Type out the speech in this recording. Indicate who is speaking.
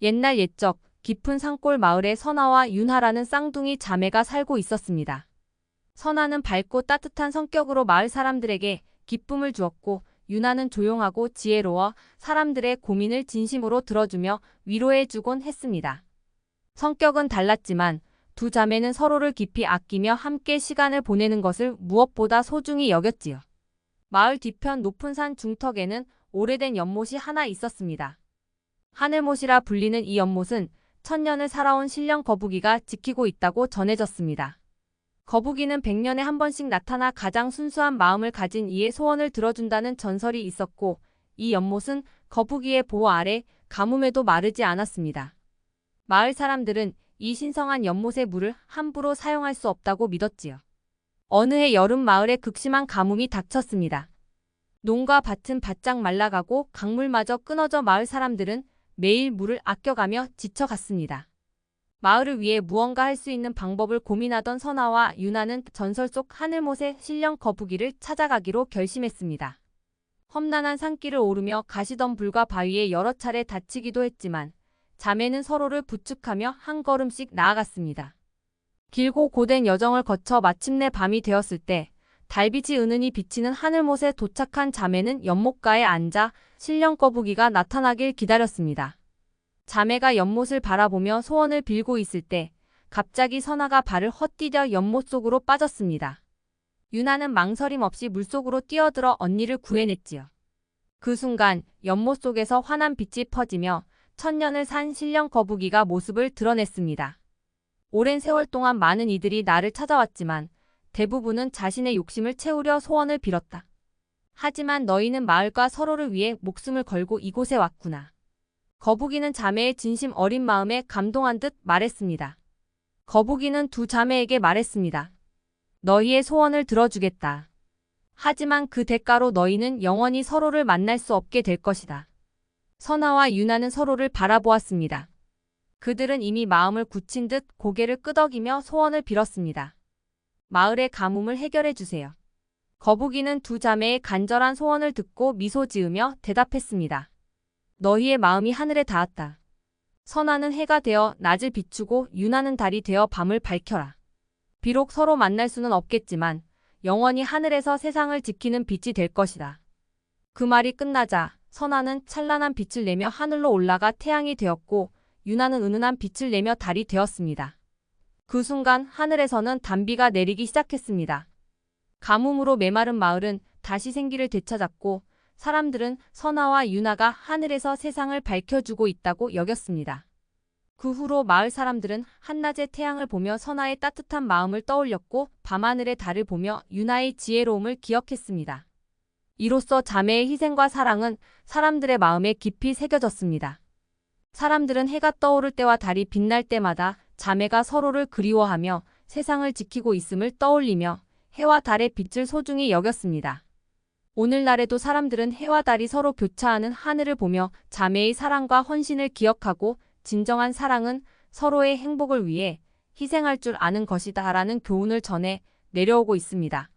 Speaker 1: 옛날 옛적 깊은 산골 마을에 선아와 윤하라는 쌍둥이 자매가 살고 있었습니다. 선아는 밝고 따뜻한 성격으로 마을 사람들에게 기쁨을 주었고 윤하는 조용하고 지혜로워 사람들의 고민을 진심으로 들어주며 위로해주곤 했습니다. 성격은 달랐지만 두 자매는 서로를 깊이 아끼며 함께 시간을 보내는 것을 무엇보다 소중히 여겼지요. 마을 뒤편 높은 산 중턱에는 오래된 연못이 하나 있었습니다. 하늘못이라 불리는 이 연못은 천년을 살아온 신령 거북이가 지키고 있다고 전해졌습니다. 거북이는 100년에 한 번씩 나타나 가장 순수한 마음을 가진 이의 소원을 들어준다는 전설이 있었고, 이 연못은 거북이의 보호 아래 가뭄에도 마르지 않았습니다. 마을 사람들은 이 신성한 연못의 물을 함부로 사용할 수 없다고 믿었지요. 어느 해 여름 마을에 극심한 가뭄이 닥쳤습니다. 농가 밭은 바짝 말라가고 강물마저 끊어져 마을 사람들은 매일 물을 아껴가며 지쳐갔습니다. 마을을 위해 무언가 할 수 있는 방법을 고민하던 선아와 윤하는 전설 속 하늘못의 신령 거북이를 찾아가기로 결심했습니다. 험난한 산길을 오르며 가시던 불과 바위에 여러 차례 다치기도 했지만 자매는 서로를 부축하며 한 걸음씩 나아갔습니다. 길고 고된 여정을 거쳐 마침내 밤이 되었을 때 달빛이 은은히 비치는 하늘못에 도착한 자매는 연못가에 앉아 신령 거북이가 나타나길 기다렸습니다. 자매가 연못을 바라보며 소원을 빌고 있을 때 갑자기 선아가 발을 헛디뎌 연못 속으로 빠졌습니다. 윤하는 망설임 없이 물속으로 뛰어들어 언니를 구해냈지요. 그 순간 연못 속에서 환한 빛이 퍼지며 천년을 산 신령 거북이가 모습을 드러냈습니다. 오랜 세월 동안 많은 이들이 나를 찾아왔지만 대부분은 자신의 욕심을 채우려 소원을 빌었다. 하지만 너희는 마을과 서로를 위해 목숨을 걸고 이곳에 왔구나. 거북이는 자매의 진심 어린 마음에 감동한 듯 말했습니다. 거북이는 두 자매에게 말했습니다. 너희의 소원을 들어주겠다. 하지만 그 대가로 너희는 영원히 서로를 만날 수 없게 될 것이다. 선아와 윤하는 서로를 바라보았습니다. 그들은 이미 마음을 굳힌 듯 고개를 끄덕이며 소원을 빌었습니다. 마을의 가뭄을 해결해 주세요. 거북이는 두 자매의 간절한 소원을 듣고 미소 지으며 대답했습니다. 너희의 마음이 하늘에 닿았다. 선아는 해가 되어 낮을 비추고 윤하는 달이 되어 밤을 밝혀라. 비록 서로 만날 수는 없겠지만 영원히 하늘에서 세상을 지키는 빛이 될 것이다. 그 말이 끝나자 선아는 찬란한 빛을 내며 하늘로 올라가 태양이 되었고 윤하는 은은한 빛을 내며 달이 되었습니다. 그 순간 하늘에서는 단비가 내리기 시작했습니다. 가뭄으로 메마른 마을은 다시 생기를 되찾았고 사람들은 선아와 윤하가 하늘에서 세상을 밝혀주고 있다고 여겼습니다. 그 후로 마을 사람들은 한낮의 태양을 보며 선아의 따뜻한 마음을 떠올렸고 밤하늘의 달을 보며 윤하의 지혜로움을 기억했습니다. 이로써 자매의 희생과 사랑은 사람들의 마음에 깊이 새겨졌습니다. 사람들은 해가 떠오를 때와 달이 빛날 때마다 자매가 서로를 그리워하며 세상을 지키고 있음을 떠올리며 해와 달의 빛을 소중히 여겼습니다. 오늘날에도 사람들은 해와 달이 서로 교차하는 하늘을 보며 자매의 사랑과 헌신을 기억하고 진정한 사랑은 서로의 행복을 위해 희생할 줄 아는 것이다 라는 교훈을 전해 내려오고 있습니다.